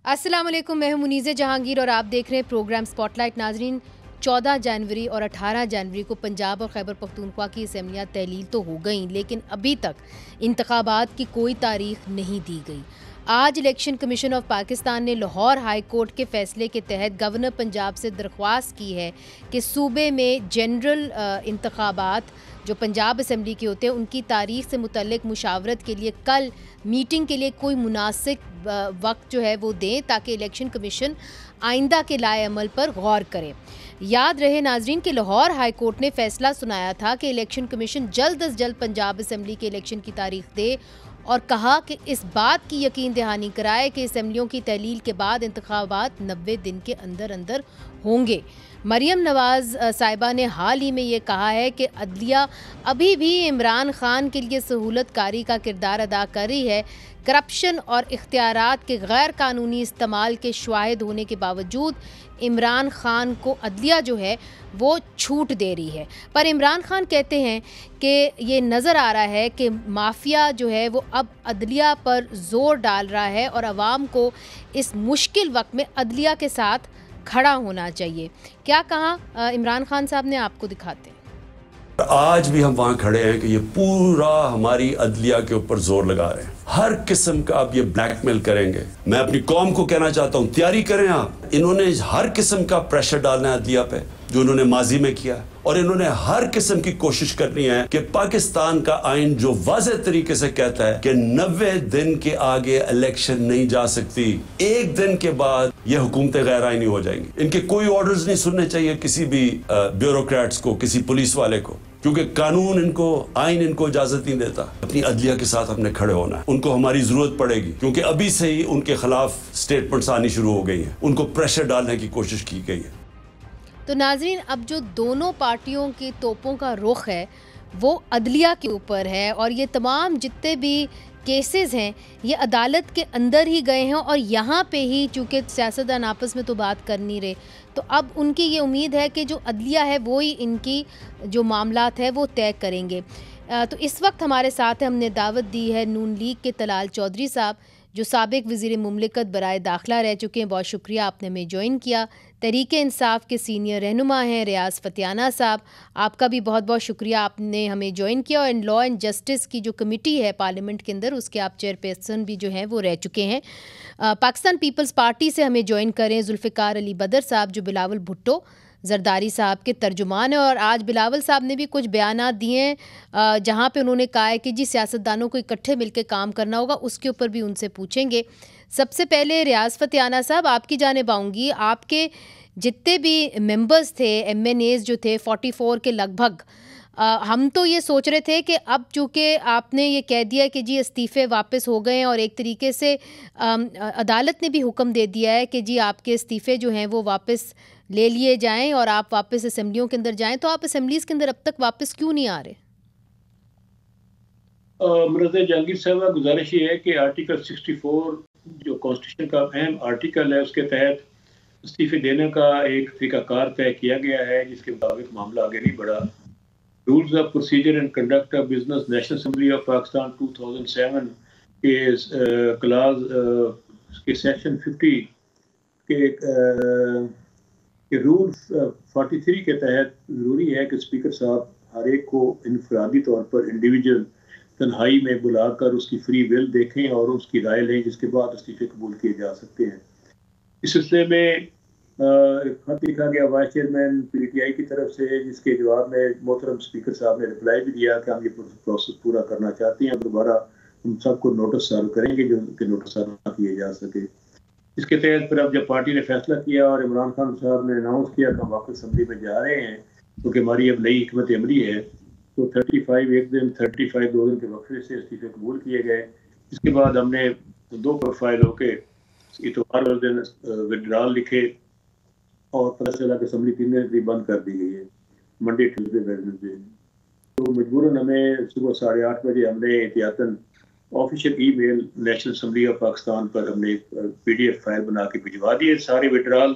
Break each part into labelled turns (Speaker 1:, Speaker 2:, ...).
Speaker 1: अस्सलाम वालेकुम, मैं हूं मुनीज़े जहांगीर और आप देख रहे हैं प्रोग्राम स्पॉटलाइट। नाजरीन, 14 जनवरी और 18 जनवरी को पंजाब और खैबर पख्तूनख्वा की असम्बलियाँ तहलील तो हो गई, लेकिन अभी तक इंतखाबात की कोई तारीख नहीं दी गई। आज इलेक्शन कमीशन ऑफ पाकिस्तान ने लाहौर हाई कोर्ट के फैसले के तहत गवर्नर पंजाब से दरख्वास्त की है कि सूबे में जनरल इंतखाबात जो पंजाब असम्बली के होते हैं उनकी तारीख से मुतल्लिक मुशावरत के लिए कल मीटिंग के लिए कोई मुनासिब वक्त जो है वो दें, ताकि इलेक्शन कमीशन आइंदा के लाए अमल पर गौर करे। याद रहे नाजरीन कि लाहौर हाई कोर्ट ने फैसला सुनाया था कि इलेक्शन कमीशन जल्द अज जल्द पंजाब असम्बली के इलेक्शन की तारीख दे और कहा कि इस बात की यकीन दहानी कराए कि असम्बलियों की तहलील के बाद इंतखाबात 90 दिन के अंदर अंदर होंगे। मरियम नवाज़ साहिबा ने हाल ही में ये कहा है कि अदलिया अभी भी इमरान खान के लिए सहूलत कारी का किरदार अदा कर रही है। करप्शन और इख्तियारात के गैर कानूनी इस्तेमाल के शाहिद होने के बावजूद इमरान खान को अदलिया जो है वो छूट दे रही है। पर इमरान खान कहते हैं कि ये नज़र आ रहा है कि माफिया जो है वो अब अदलिया पर ज़ोर डाल रहा है और आवाम को इस मुश्किल वक्त में अदलिया के साथ खड़ा होना चाहिए। क्या कहा इमरान खान साहब ने, आपको दिखाते हैं।
Speaker 2: आज भी हम वहां खड़े हैं कि ये पूरा हमारी अदलिया के ऊपर जोर लगा रहे हैं, हर किस्म का आप ये ब्लैकमेल करेंगे। मैं अपनी कौम को कहना चाहता हूं, तैयारी करें आप। इन्होंने हर किस्म का प्रेशर डालना है अदलिया पे, जो इन्होंने माजी में किया, और इन्होंने हर किस्म की कोशिश करनी है कि पाकिस्तान का आइन जो वाज़ेह तरीके से कहता है कि 90 दिन के आगे इलेक्शन नहीं जा सकती, एक दिन के बाद ये हुकूमतें गैर आइनी हो जाएंगी। इनके कोई ऑर्डर्स नहीं सुनने चाहिए किसी भी ब्यूरोक्रेट्स को, किसी पुलिस वाले को, क्योंकि कानून इनको, आइन इनको इजाजत नहीं देता। अपनी अदलिया के साथ हमने खड़े होना है। उनको हमारी जरूरत पड़ेगी, क्योंकि अभी से ही उनके खिलाफ स्टेटमेंट्स आनी शुरू हो गई हैं। उनको प्रेशर डालने की कोशिश की गई है।
Speaker 1: तो नाजरीन, अब जो दोनों पार्टियों के तोपों का रुख है वो अदलिया के ऊपर है, और ये तमाम जितने भी केसेस हैं ये अदालत के अंदर ही गए हैं, और यहाँ पे ही चूँकि सियासतदान आपस में तो बात कर नहीं रहे, तो अब उनकी ये उम्मीद है कि जो अदलिया है वो ही इनकी जो मामलात है वो तय करेंगे। तो इस वक्त हमारे साथ है, हमने दावत दी है नून लीग के तलाल चौधरी साहब, जो साबिक वज़ीर मुमलिकत बराए दाखिला रह चुके हैं। बहुत शुक्रिया आपने हमें ज्वाइन किया। तहरीक इंसाफ के सीनियर रहनुमा हैं रियाज फतियाना साहब, आपका भी बहुत बहुत शुक्रिया, आपने हमें ज्वाइन किया। और लॉ एंड जस्टिस की जो कमेटी है पार्लियामेंट के अंदर, उसके आप चेयरपर्सन भी जो हैं वो रह चुके हैं। पाकिस्तान पीपल्स पार्टी से हमें ज्वाइन करें जुल्फ़िकार अली बदर साहब, जो बिलावल भुट्टो जरदारी साहब के तर्जुमान है। और आज बिलावल साहब ने भी कुछ बयानात दिए हैं जहाँ पे उन्होंने कहा है कि जी सियासतदानों को इकट्ठे मिलकर काम करना होगा, उसके ऊपर भी उनसे पूछेंगे। सबसे पहले रियाज फतियाना साहब, आपकी जानिब आऊँगी। आपके जितने भी मेंबर्स थे, MNAs जो थे 44 के लगभग, हम तो ये सोच रहे थे कि अब चूँकि आपने ये कह दिया कि जी इस्तीफ़े वापस हो गए हैं, और एक तरीके से अदालत ने भी हुक्म दे दिया है कि जी आपके इस्तीफ़े जो हैं वो वापस ले लिए जाएं और आप वापस असेंबलियों के अंदर जाएं, तो आप असेंबलीज़ के अंदर अब तक वापस क्यों नहीं आ रहे?
Speaker 3: मुनीज़े जहांगीर साहब, गुजारिश ये है कि आर्टिकल 64 जो कॉन्स्टिट्यूशन का अहम आर्टिकल है, उसके तहत इस्तीफे देने का एक तरीकाकार तय किया गया है, जिसके मुताबिक मामला आगे नहीं बढ़ा। Rules of procedure and conduct of business national assembly of Pakistan 2007 के क्लास के सेक्शन 50 के रूल 43 के तहत ज़रूरी है कि स्पीकर साहब हर एक को इनफरादी तौर पर इंडिविजुअल तन्हाई में बुलाकर उसकी फ्री विल देखें और उसकी राय लें, जिसके बाद इस्तीफे कबूल किए जा सकते हैं। इस सिलसिले में खत लिखा गया वाइस चेयरमैन PTI की तरफ से, जिसके जवाब में मोहतरम स्पीकर साहब ने रिप्लाई भी दिया कि हम ये प्रोसेस पूरा करना चाहते हैं, दोबारा हम सबको नोटिस सर्व करेंगे जो कि नोटिस सर्व ना किए जा सके। इसके तहत फिर अब जब पार्टी ने फैसला किया और इमरान खान साहब ने अनाउंस किया कि हम वापस असेंबली में जा रहे हैं, क्योंकि हमारी अब नई हिकमत अमली है, तो 35 एक दिन, 35 2 दिन के वक्फे से इस्तीफे कबूल किए गए। इसके बाद हमने 2 प्रोफाइल होके इतवार वाले दिन विड्रॉल लिखे, और पता चला कि असेंबली 3 दिन की बंद कर दी गई है, मंडे ट्यूसडे वेडनेसडे। तो मजबूरन हमें सुबह 8:30 बजे हमने एहतियातन official email national assembly of Pakistan पर हमने PDF फाइल बना के भिजवा दिए सारे विड्रॉल,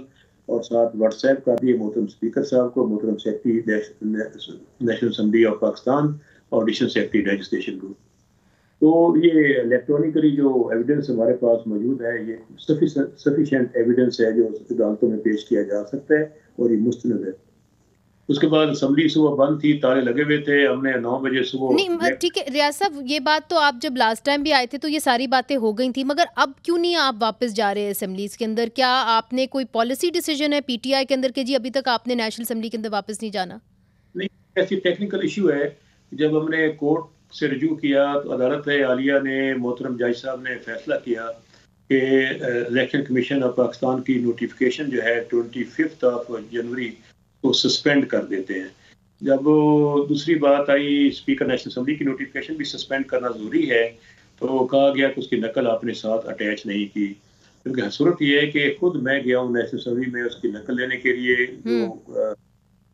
Speaker 3: और साथ व्हाट्सएप कर दिए मोहतरम स्पीकर साहब को, मोहतरम secretary national assembly of Pakistan और एडिशनल सेक्रेटरी रजिस्ट्रेशन को। तो ये इलेक्ट्रॉनिकली जो एविडेंस हमारे पास मौजूद है, ये सफिशिएंट एविडेंस है जो अदालतों में पेश किया जा सकता है और ये मुस्तनद है। उसके बाद असम्बली सुबह बंद थी, ताले लगे हुए थे, हमने 9 बजे सुबह
Speaker 1: नहीं ठीक है रियाज साहब, ये बात तो आप जब लास्ट टाइम भी आए थे तो ये सारी बातें हो गई थी, मगर अब क्यों नहीं आप वापस जा रहे हैं असेंबलीज के अंदर? क्या आपने कोई पॉलिसी डिसीजन है पीटीआई के अंदर कि जी अभी तक आपने नेशनल असेंबली के अंदर वापस नहीं जाना?
Speaker 3: नहीं, ऐसी टेक्निकल इशू है। जब हमने कोर्ट से रजू किया तो अदालत आलिया ने, मोहतरम जज साहब ने फैसला किया कि इलेक्शन कमीशन ऑफ पाकिस्तान की नोटिफिकेशन जो है 25 जनवरी को सस्पेंड कर देते हैं। जब दूसरी बात आई स्पीकर नेशनल असेंबली की नोटिफिकेशन भी सस्पेंड करना ज़रूरी है, तो कहा गया कि उसकी नकल आपने साथ अटैच नहीं की, क्योंकि सूरत ये है कि खुद मैं गया हूँ नेशनल असेंबली में उसकी नकल लेने के लिए। जो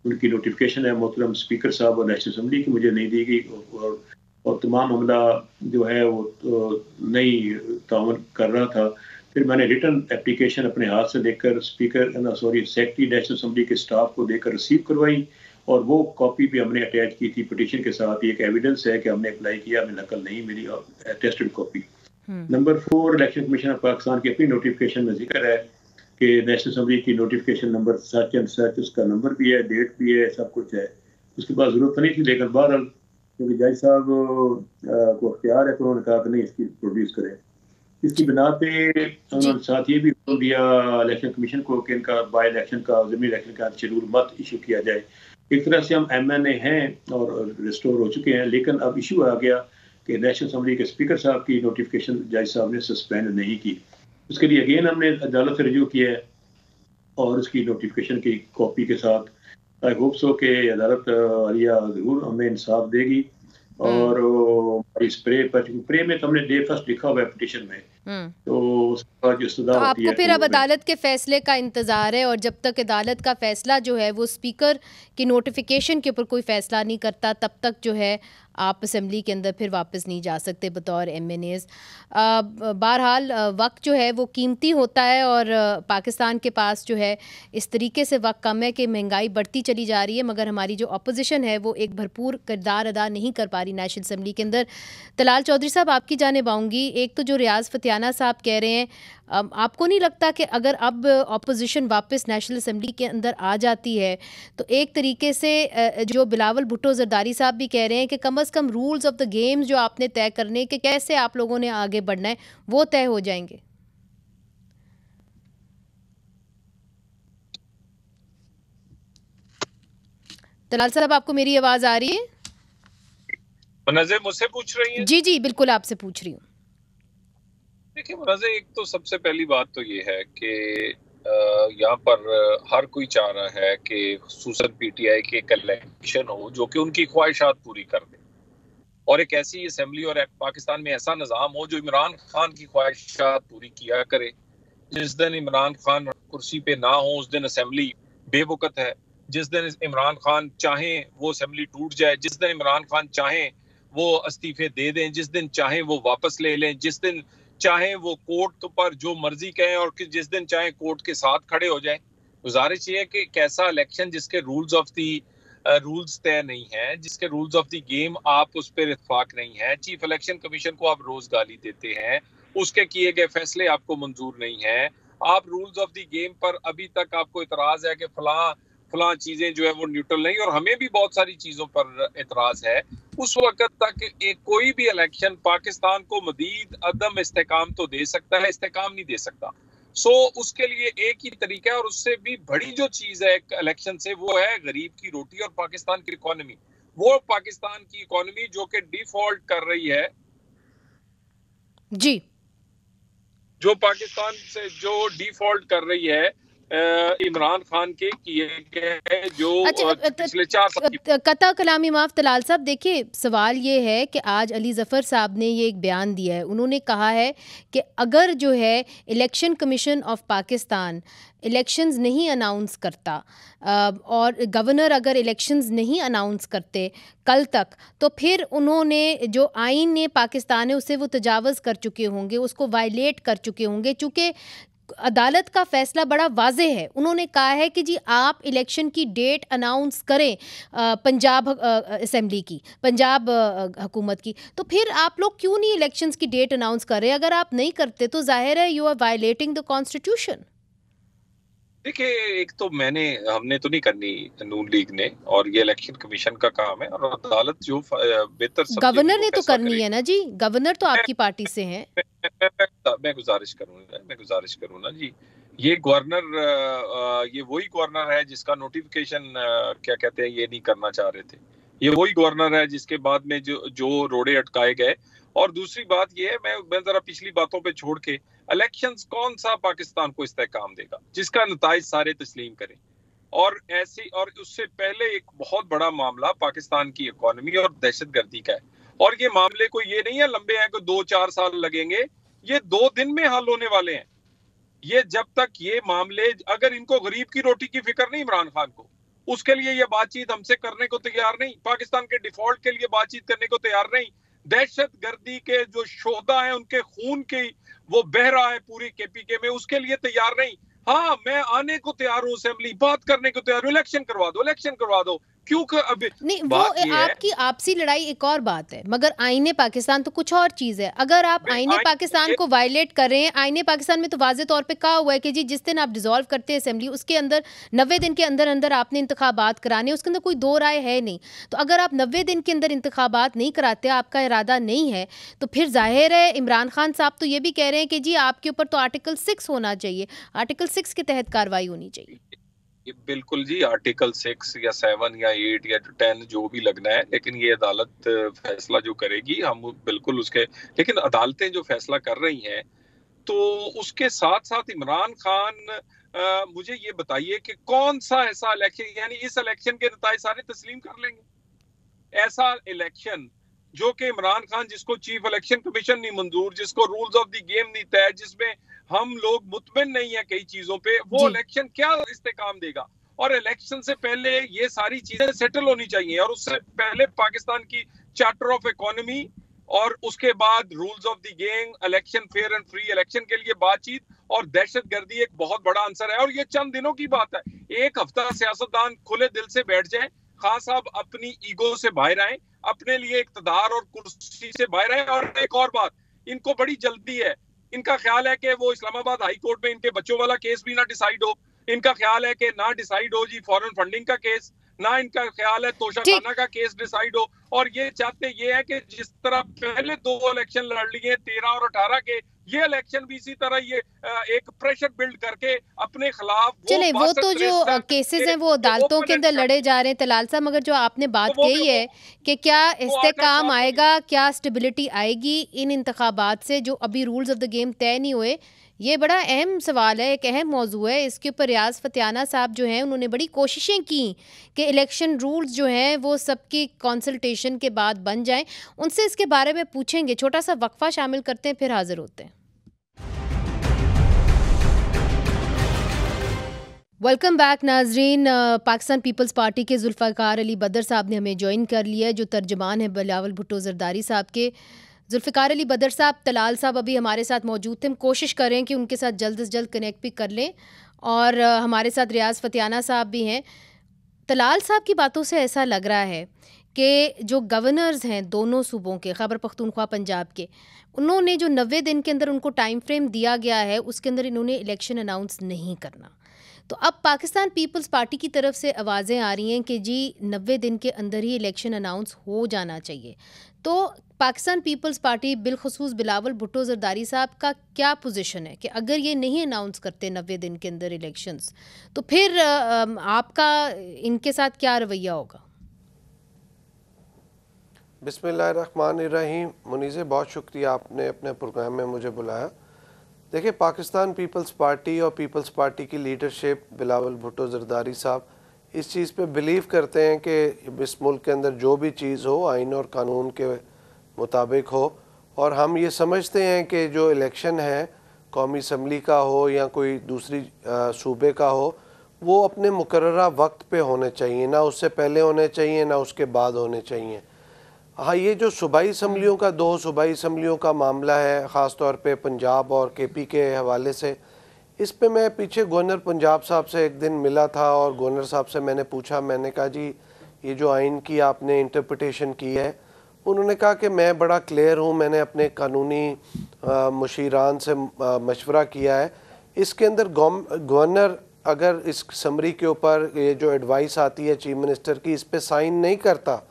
Speaker 3: उनकी नोटिफिकेशन है मोहतरम स्पीकर साहब और नेशनल असेंबली की मुझे नहीं दी गई, और तमाम मामला जो है वो नहीं तावन कर रहा था। फिर मैंने रिटर्न एप्लीकेशन अपने हाथ से लेकर सेक्रेटरी नेशनल असेंबली के स्टाफ को देकर रिसीव करवाई, और वो कॉपी भी हमने अटैच की थी पिटीशन के साथ। एक एविडेंस है कि हमने अप्लाई किया, हमें नकल नहीं मिली, और attested copy. Number 4, election commission of Pakistan की अपनी नोटिफिकेशन में जिक्र है कि नेशनल असेंबली की notification number such and such, उसका नंबर भी है, डेट भी है, सब कुछ है। उसके बाद जरूरत नहीं थी, लेकिन बहरहाल क्योंकि जज साहब को अख्तियार है तो उन्होंने कहा कि नहीं इसकी प्रोड्यूस करें। इसकी बिना पे उन्होंने साथ ये भी बोल दिया इलेक्शन कमीशन को कि इनका बाई इलेक्शन का, ज़मीनी इलेक्शन का शेड्यूल मत इशू किया जाए। एक तरह से हम MNA हैं और रिस्टोर हो चुके हैं, लेकिन अब इशू आ गया कि नेशनल असेंबली के स्पीकर साहब की नोटिफिकेशन जज साहब ने सस्पेंड नहीं की। उसके लिए अगेन हमने अदालत से रजू किया है और उसकी नोटिफिकेशन की कॉपी के साथ आई होप सो कि अदालत आलिया जरूर हमें इंसाफ देगी। और प्रे में तो हमने डे फर्स्ट लिखा हुआ है पिटीशन में, तो उसके बाद जो सजा होती
Speaker 1: आपको
Speaker 3: है
Speaker 1: फिर अब अदालत के फैसले का इंतजार है, और जब तक अदालत का फैसला जो है वो स्पीकर की नोटिफिकेशन के ऊपर कोई फैसला नहीं करता, तब तक जो है आप असेंबली के अंदर फिर वापस नहीं जा सकते बतौर MNAs। बहरहाल वक्त जो है वो कीमती होता है, और पाकिस्तान के पास जो है इस तरीके से वक्त कम है कि महंगाई बढ़ती चली जा रही है, मगर हमारी जो अपोजिशन है वो एक भरपूर किरदार अदा नहीं कर पा रही नेशनल असेंबली के अंदर। तलाल चौधरी साहब, आपकी जानिब आऊँगी। एक तो जो रियाज फतियाना साहब कह रहे हैं, आपको नहीं लगता कि अगर अब अपोजिशन वापस नेशनल असेंबली के अंदर आ जाती है तो एक तरीके से जो बिलावल भुट्टो जरदारी साहब भी कह रहे हैं कि कम से कम रूल्स ऑफ द गेम जो आपने तय करने के, कैसे आप लोगों ने आगे बढ़ना है, वो तय हो जाएंगे? तलाल साहब, आपको मेरी आवाज आ रही है?
Speaker 4: मुनज़्ज़र मुझसे पूछ रही हैं?
Speaker 1: जी जी बिल्कुल आपसे पूछ रही हूँ।
Speaker 4: देखिए मुनज़्ज़र, एक तो सबसे पहली बात तो ये है कि यहाँ पर हर कोई चाह रहा है कि खुसूसन PTI के एक इलेक्शन हो जो कि उनकी ख्वाहिशात पूरी कर दे, और एक ऐसी असेंबली और पाकिस्तान में ऐसा निज़ाम हो जो इमरान खान की ख्वाहिशात पूरी किया करे। जिस दिन इमरान खान कुर्सी पे ना हो उस दिन असेंबली बेवकत है। जिस दिन इमरान खान चाहे वो असेंबली टूट जाए, जिस दिन इमरान खान चाहे वो इस्तीफे दे दें, जिस दिन चाहे वो वापस ले लें, जिस दिन चाहे वो कोर्ट पर जो मर्जी कहें, और जिस दिन चाहे कोर्ट के साथ खड़े हो जाएं। गुजारिश ये है कि कैसा इलेक्शन जिसके रूल्स तय नहीं है, जिसके रूल्स ऑफ द गेम आप उस पर इत्तेफाक नहीं है, चीफ इलेक्शन कमीशन को आप रोज गाली देते हैं, उसके किए गए फैसले आपको मंजूर नहीं है, आप रूल्स ऑफ द गेम पर अभी तक आपको इतराज है कि फलां चीजें जो है वो न्यूट्रल नहीं, और हमें भी बहुत सारी चीजों पर इतराज है। उस वक्त तक एक कोई भी इलेक्शन पाकिस्तान को मजीद अदम इस्तेकाम तो दे सकता है, इस्तेकाम नहीं दे सकता। उसके लिए एक ही तरीका है, और उससे भी बड़ी जो चीज है इलेक्शन से, वो है गरीब की रोटी और पाकिस्तान की इकोनॉमी। वो पाकिस्तान की इकोनॉमी जो कि डिफॉल्ट कर रही है
Speaker 1: जी,
Speaker 4: जो पाकिस्तान से जो डिफॉल्ट कर रही है इमरान खान के किए गए जो पिछले 4 साल
Speaker 1: कता कलामी माफ तलाल साहब, देखिए सवाल ये है कि आज अली ज़फ़र साहब ने ये एक बयान दिया है। उन्होंने कहा है कि अगर जो है election commission of Pakistan elections नहीं अनाउंस करता, और गवर्नर अगर इलेक्शंस नहीं अनाउंस करते कल तक, तो फिर उन्होंने जो आइन ने पाकिस्तान है उससे वो तजावज़ कर चुके होंगे, उसको वायलेट कर चुके होंगे, चूँकि अदालत का फैसला बड़ा वाज़े है। उन्होंने कहा है कि जी आप इलेक्शन की डेट अनाउंस करें पंजाब असेंबली की, पंजाब हुकूमत की। तो फिर आप लोग क्यों नहीं इलेक्शंस की डेट अनाउंस कर रहे? अगर आप नहीं करते तो जाहिर है you are violating the constitution.
Speaker 4: देखिए, एक तो हमने तो नहीं करनी नून लीग ने, और ये इलेक्शन कमीशन का काम है, और अदालत जो बेहतर
Speaker 1: गवर्नर ने तो करनी है ना जी, गवर्नर तो आपकी पार्टी से हैं।
Speaker 4: मैं गुजारिश करूँ ना जी, ये गवर्नर ये वही गवर्नर है जिसका नोटिफिकेशन क्या कहते हैं ये नहीं करना चाह रहे थे। ये वही गवर्नर है जिसके बाद में जो रोड़े अटकाए गए। और दूसरी बात ये है, मैं जरा पिछली बातों पे छोड़ के, इलेक्शंस कौन सा पाकिस्तान को इस्तेहकाम देगा जिसका नताइज सारे तस्लीम करें। और उससे पहले एक बहुत बड़ा मामला पाकिस्तान की इकोनॉमी और दहशतगर्दी का है, और ये मामले को ये नहीं है लंबे हैं कि 2-4 साल लगेंगे, ये 2 दिन में हल होने वाले हैं। ये जब तक ये मामले, अगर इनको गरीब की रोटी की फिक्र नहीं इमरान खान को, उसके लिए ये बातचीत हमसे करने को तैयार नहीं, पाकिस्तान के डिफॉल्ट के लिए बातचीत करने को तैयार नहीं, दहशतगर्दी के जो शोहदा है उनके खून की वो बह रहा है पूरी केपीके में, उसके लिए तैयार नहीं। हाँ, मैं आने को तैयार हूँ, असेंबली बात करने को तैयार हूँ, इलेक्शन करवा दो। क्यों अभी
Speaker 1: नहीं, वो आपकी आपसी लड़ाई एक और बात है, मगर आईने पाकिस्तान तो कुछ और चीज है। अगर आप आईने पाकिस्तान को वायलेट कर रहे हैं, आईने पाकिस्तान में तो वाज़े तौर पे कहा हुआ है कि जी जिस दिन आप डिसॉल्व करते हैं असेंबली, उसके अंदर 90 दिन के अंदर अंदर आपने इंतखाबात कराने, उसके अंदर कोई दो राय है नहीं। तो अगर आप 90 दिन के अंदर इंतखाबात नहीं कराते, आपका इरादा नहीं है, तो फिर जाहिर है इमरान खान साहब तो ये भी कह रहे हैं कि जी आपके ऊपर तो आर्टिकल 6 होना चाहिए, आर्टिकल 6 के तहत कार्रवाई होनी चाहिए।
Speaker 4: ये बिल्कुल जी, आर्टिकल 6 या 7 या 8 या 10 जो भी लगना है, लेकिन ये अदालत फैसला जो करेगी हम बिल्कुल उसके, लेकिन अदालतें जो फैसला कर रही हैं तो उसके साथ साथ इमरान खान मुझे ये बताइए कि कौन सा ऐसा इलेक्शन, यानी इस इलेक्शन के नताइज सारे तस्लीम कर लेंगे? ऐसा इलेक्शन जो कि इमरान खान, जिसको चीफ इलेक्शन कमीशन नहीं मंजूर, जिसको रूल्स ऑफ द गेम नहीं तय, जिसमें हम लोग मुतमिन नहीं है कई चीजों पे, वो इलेक्शन क्या इस्तेकाम देगा? और इलेक्शन से पहले ये सारी चीजें सेटल होनी चाहिए, और उससे पहले पाकिस्तान की चार्टर ऑफ इकोनॉमी और उसके बाद rules of the game, election fair and free election के लिए बातचीत, और दहशतगर्दी एक बहुत बड़ा आंसर है। और ये चंद दिनों की बात है, एक हफ्ता सियासतदान खुले दिल से बैठ जाए, खान साहब अपनी ईगो से बाहर आए, अपने लिए इक्तदार और कुर्सी से बाहर आए। और एक और बात, इनको बड़ी जल्दी है, इनका ख्याल है कि वो इस्लामाबाद हाई कोर्ट में इनके बच्चों वाला केस भी ना डिसाइड हो, इनका ख्याल है कि ना डिसाइड हो जी फॉरेन फंडिंग का केस, ना इनका ख्याल है तोशाखाना का केस डिसाइड हो। और ये चाहते ये है कि जिस तरह पहले 2 इलेक्शन लड़ लिए 13 और 18 के, ये इलेक्शन भी इसी तरह ये एक प्रेशर बिल्ड करके अपने खिलाफ
Speaker 1: चले वो तो जो केसेस हैं वो अदालतों के अंदर लड़े जा रहे हैं तलाल साहब, मगर जो आपने बात कही है कि क्या इस्तेकाम आएगा, क्या स्टेबिलिटी आएगी इन इंतखाबात से जो अभी रूल्स ऑफ द गेम तय नहीं हुए, ये बड़ा अहम सवाल है, एक अहम मौजू है। इसके ऊपर रियाज फतियाना साहब जो हैं उन्होंने बड़ी कोशिशें की कि इलेक्शन रूल्स जो हैं वो सबकी कंसल्टेशन के बाद बन जाएं। उनसे इसके बारे में पूछेंगे, छोटा सा वक्फा शामिल करते हैं, फिर हाजिर होते हैं। वेलकम बैक नाजरीन। पाकिस्तान पीपल्स पार्टी के जुल्फ़िकार अली बदर साहब ने हमें ज्वाइन कर लिया है, जो तर्जमान है बिलावल भुट्टो ज़रदारी साहब के। जुल्फ़िकार अली बदर साहब, तलाल साहब अभी हमारे साथ मौजूद थे, हम कोशिश करें कि उनके साथ जल्द से जल्द कनेक्ट भी कर लें, और हमारे साथ रियाज फतियाना साहब भी हैं। तलाल साहब की बातों से ऐसा लग रहा है कि जो गवर्नर्स हैं दोनों सूबों के, खैबर पख्तूनख्वा पंजाब के, उन्होंने जो 90 दिन के अंदर उनको टाइम फ्रेम दिया गया है उसके अंदर इन्होंने इलेक्शन अनाउंस नहीं करना। तो अब पाकिस्तान पीपल्स पार्टी की तरफ से आवाज़ें आ रही हैं कि जी 90 दिन के अंदर ही इलेक्शन अनाउंस हो जाना चाहिए। तो पाकिस्तान पीपल्स पार्टी बिलखसूस बिलावल भुट्टो ज़रदारी साहब का क्या पोजीशन है कि अगर ये नहीं अनाउंस करते 90 दिन के अंदर इलेक्शंस, तो फिर आपका इनके साथ क्या रवैया होगा?
Speaker 5: बिस्मिल्लाहिर्रहमानिर्रहीम। मुनीज़े, बहुत शुक्रिया आपने अपने प्रोग्राम में मुझे बुलाया। देखिए, पाकिस्तान पीपल्स पार्टी और पीपल्स पार्टी की लीडरशिप बिलावल भुट्टो ज़रदारी साहब इस चीज़ पे बिलीव करते हैं कि इस मुल्क के अंदर जो भी चीज़ हो आइन और कानून के मुताबिक हो, और हम ये समझते हैं कि जो इलेक्शन है कौमी असम्बली का हो या कोई दूसरी सूबे का हो, वो अपने मुकर्ररा वक्त पे होने चाहिए, ना उससे पहले होने चाहिए ना उसके बाद होने चाहिए। हाँ, ये जो सूबाई असम्बलियों का 2 सूबाई असम्बलियों का मामला है, ख़ास तौर पे पंजाब और केपी के हवाले से, इस पे मैं पीछे गवर्नर पंजाब साहब से एक दिन मिला था और गवर्नर साहब से मैंने पूछा, मैंने कहा जी ये जो आइन की आपने इंटरप्रिटेशन की है, उन्होंने कहा कि मैं बड़ा क्लियर हूँ, मैंने अपने कानूनी मुशीरान से मशवरा किया है। इसके अंदर गवर्नर अगर इस समरी के ऊपर ये जो एडवाइस आती है चीफ मिनिस्टर की, इस पे साइन नहीं करता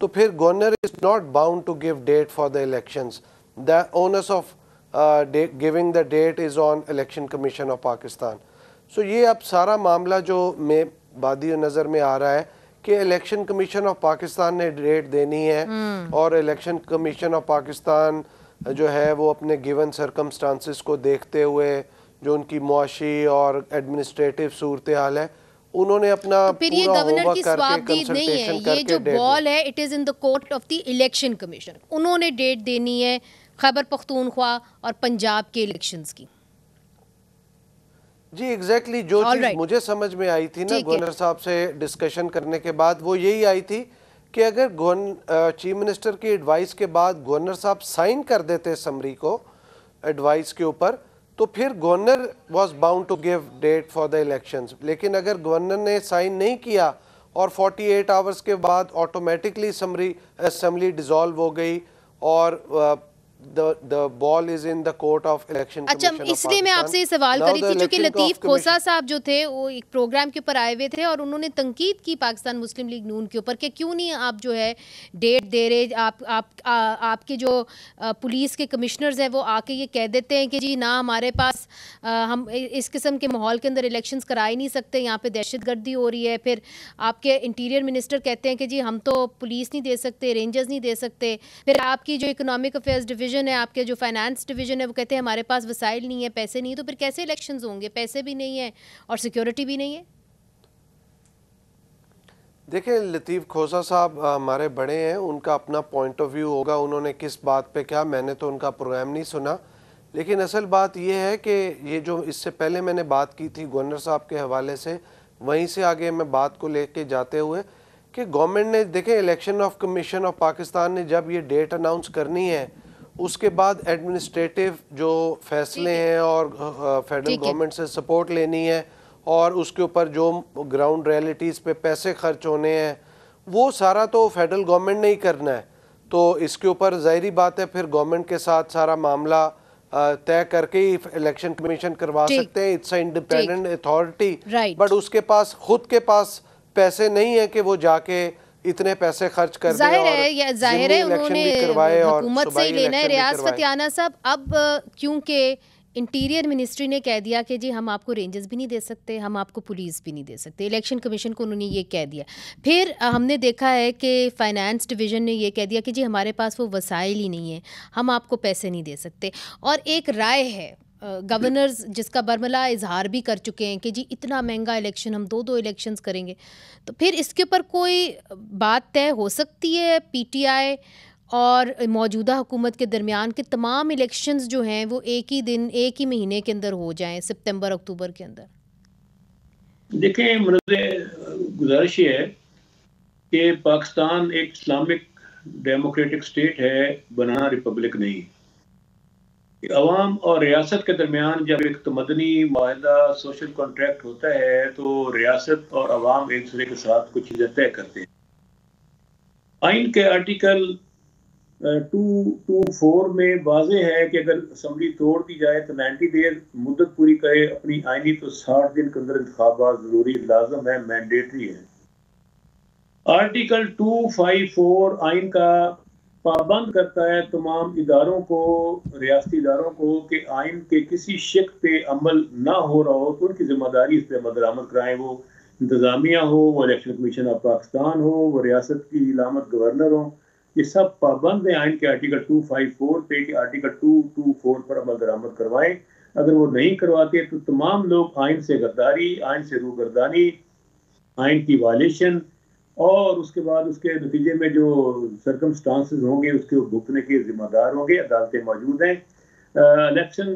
Speaker 5: तो फिर governor is not bound to give date for the elections. The onus of giving the date is on election commission of Pakistan. So ये अब सारा मामला जो में बादी नज़र में आ रहा है कि इलेक्शन कमीशन ऑफ पाकिस्तान ने डेट देनी है और इलेक्शन कमीशन ऑफ पाकिस्तान जो है वो अपने गिवन सर्कमस्टांसिस को देखते हुए जो उनकी मुआशी और एडमिनिस्ट्रेटिव सूरत हाल है, उन्होंने अपना
Speaker 1: तो फिर ये गवर्नर की स्वाबदीद नहीं है, ये जो बॉल है it is in the court of the election commission. उन्होंने डेट देनी है खैबर पख्तूनख्वा और पंजाब के इलेक्शंस की।
Speaker 5: जी एग्जैक्टली जो चीज़ मुझे समझ में आई थी ना गवर्नर साहब से डिस्कशन करने के बाद, वो यही आई थी कि अगर चीफ मिनिस्टर की एडवाइस के बाद गवर्नर साहब साइन कर देते समरी को एडवाइस के ऊपर, तो फिर governor was bound to give date for the elections. लेकिन अगर गवर्नर ने साइन नहीं किया और 48 आवर्स के बाद ऑटोमेटिकली समरी असेंबली डिसॉल्व हो गई और the ball is in the court of election
Speaker 1: अच्छा,
Speaker 5: commission।
Speaker 1: इसलिए मैं आपसे ये सवाल करी थी क्योंकि लतीफ़ खोसा साहब जो थे वो एक प्रोग्राम के ऊपर आए हुए थे और उन्होंने तंकीद की पाकिस्तान मुस्लिम लीग नून के ऊपर कि क्यों नहीं आप जो है डेट दे रहे, आपके जो पुलिस के कमिश्नर्स हैं वो आके ये कह देते हैं कि जी ना हमारे पास हम इस किस्म के माहौल के अंदर इलेक्शंस करा ही नहीं सकते, यहाँ पे दहशतगर्दी हो रही है। फिर आपके इंटीरियर मिनिस्टर कहते हैं कि जी हम तो पुलिस नहीं दे सकते, रेंजर्स नहीं दे सकते। फिर आपकी जो इकोनॉमिक अफेयर्स डिवीजन है, आपके जो फाइनेंस डिवीजन है, वो कहते हैं हमारे पास वसाइल नहीं है, पैसे नहीं है। तो फिर कैसे इलेक्शंस होंगे? पैसे भी नहीं है और सिक्योरिटी भी नहीं है।
Speaker 5: देखिए लतीफ़ खोसा साहब हमारे बड़े हैं, उनका अपना पॉइंट ऑफ व्यू होगा, उन्होंने किस बात पे क्या, मैंने तो उनका प्रोग्राम नहीं सुना। लेकिन असल बात यह है कि ये जो इससे पहले मैंने बात की थी गवर्नर साहब के हवाले से, वहीं से आगे मैं बात को लेके जाते हुए कि गवर्नमेंट ने देखें election of commission of Pakistan ने जब ये डेट अनाउंस करनी है, उसके बाद एडमिनिस्ट्रेटिव जो फैसले हैं और फेडरल गवर्नमेंट से सपोर्ट लेनी है और उसके ऊपर जो ग्राउंड रियलिटीज़ पे पैसे खर्च होने हैं, वो सारा तो फेडरल गवर्नमेंट ने ही करना है। तो इसके ऊपर ज़ाहिरी बात है फिर गवर्नमेंट के साथ सारा मामला तय करके ही इलेक्शन कमीशन करवा सकते हैं। इट्स इंडिपेंडेंट अथॉरिटी, बट उसके पास खुद के पास पैसे नहीं है कि वो जाके इतने पैसे खर्च कर दे।
Speaker 1: जाहिर है उन्होंने हुकूमत से ही लेना है। रियाज फतियाना साहब, अब क्योंकि इंटीरियर मिनिस्ट्री ने कह दिया कि जी हम आपको रेंजर्स भी नहीं दे सकते, हम आपको पुलिस भी नहीं दे सकते, इलेक्शन कमीशन को उन्होंने ये कह दिया। फिर हमने देखा है कि फाइनेंस डिवीज़न ने ये कह दिया कि जी हमारे पास वो वसाइल ही नहीं है, हम आपको पैसे नहीं दे सकते। और एक राय है गवर्नर्स जिसका बरमला इजहार भी कर चुके हैं कि जी इतना महंगा इलेक्शन हम दो इलेक्शंस करेंगे। तो फिर इसके ऊपर कोई बात तय हो सकती है पीटीआई और मौजूदा हुकूमत के दरमियान के तमाम इलेक्शंस जो हैं वो एक ही दिन एक ही महीने के अंदर हो जाएं, सितंबर अक्टूबर के अंदर?
Speaker 3: देखें, मुझे गुजारिश है कि पाकिस्तान एक इस्लामिक डेमोक्रेटिक स्टेट है, बनाना रिपब्लिक नहीं। अवाम और रियासत के दरमियान जब एक तमदनी माहिदा सोशल कॉन्ट्रैक्ट होता है तो रियासत और अवाम एक दूसरे के साथ कुछ चीज़ें तय करते हैं। आइन के आर्टिकल 224 में वाज़े है कि अगर असम्बली तोड़ दी जाए तो 90 डेज मुद्दत पूरी करे अपनी आइनी, तो 60 दिन के अंदर इंतखाबात जरूरी लाजम है, मैंडेटरी है। आर्टिकल 254 आइन का पाबंद करता है तमाम इदारों को, रियासती इदारों को, कि आइन के किसी शिक पे अमल ना हो रहा हो तो उनकी जिम्मेदारी इस पर मदरामद कराएं। वो इंतज़ामिया हो, वो इलेक्शन कमीशन ऑफ पाकिस्तान हो, वो रियासत की इलामत गवर्नर हो, ये सब पाबंद है आइन के आर्टिकल 254 पे कि आर्टिकल 224 पर अमल दरामद करवाएं। अगर वो नहीं करवाते तो तमाम लोग आइन से गद्दारी, आइन से रूगर्दानी, आइन की वायलेशन और उसके बाद उसके नतीजे में जो सर्कमस्टांसेस होंगे उसके भुगतने के जिम्मेदार होंगे। अदालतें मौजूद हैं। इलेक्शन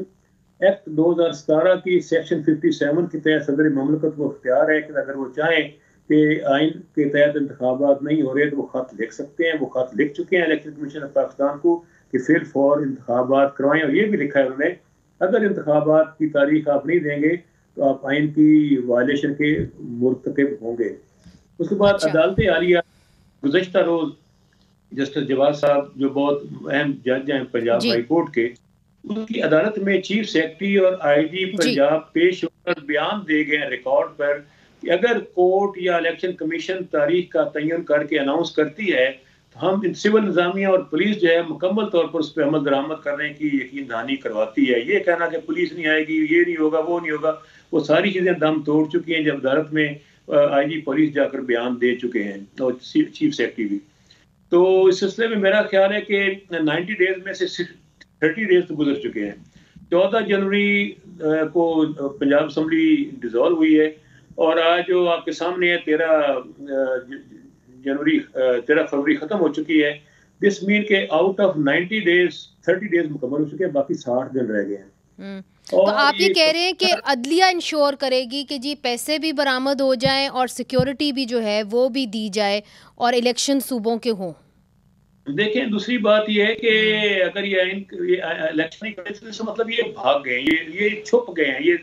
Speaker 3: एक्ट 2017 की सेक्शन 57 के तहत सदर ममलकत को इख्तियार है कि अगर वो चाहें कि आइन के तहत इंतखाबात नहीं हो रहे तो वो खत लिख सकते हैं। वो खत लिख चुके हैं इलेक्शन कमीशन ऑफ पाकिस्तान को कि फिल फॉर इंतखाबात करवाएं, और ये भी लिखा है उन्होंने अगर इंतखाबात की तारीख आप नहीं देंगे तो आप आइन की वायलेशन के मुर्तकब होंगे। उसके बाद
Speaker 1: अच्छा।
Speaker 3: अदालत आलिया गुज़श्ता रोज जस्टिस जवाद साहब जो बहुत अहम जज हैं पंजाब
Speaker 1: जी
Speaker 3: हाई कोर्ट के, उनकी अदालत में चीफ सेक्रेटरी और आईजी
Speaker 1: जी।
Speaker 3: पंजाब पेश होकर बयान दे गए रिकॉर्ड पर कि अगर कोर्ट या इलेक्शन कमीशन तारीख का तयन करके अनाउंस करती है तो हम इन सिविल इंतजामिया और पुलिस जो है मुकम्मल तौर पर उस पर अमल दरामद करने की यकीन दहानी करवाती है। ये कहना कि पुलिस नहीं आएगी, ये नहीं होगा, वो नहीं होगा, वो सारी चीज़ें दम तोड़ चुकी हैं जब अदालत में आईजी पुलिस जाकर बयान दे चुके हैं और चीफ सेक्रेटरी भी। तो इस सिलसिले में मेरा ख्याल है कि 90 डेज में से 30 डेज तो गुजर चुके हैं। 14 जनवरी को पंजाब असम्बली डिसॉल्व हुई है और आज जो आपके सामने है 13 फरवरी खत्म हो चुकी है। दिस मीन के आउट ऑफ 90 डेज 30 डेज मुकम्मल हो चुके हैं, बाकी 60 दिन रह गए हैं।
Speaker 1: तो आप ये कह रहे हैं कि अदलिया इंश्योर करेगी कि जी पैसे भी बरामद हो जाएं और सिक्योरिटी भी जो है वो भी दी जाए और इलेक्शन सूबों के हों।
Speaker 3: देखें, दूसरी बात ये है कि अगर ये इलेक्शन नहीं करे तो मतलब ये भाग गए, ये छुप गए हैं,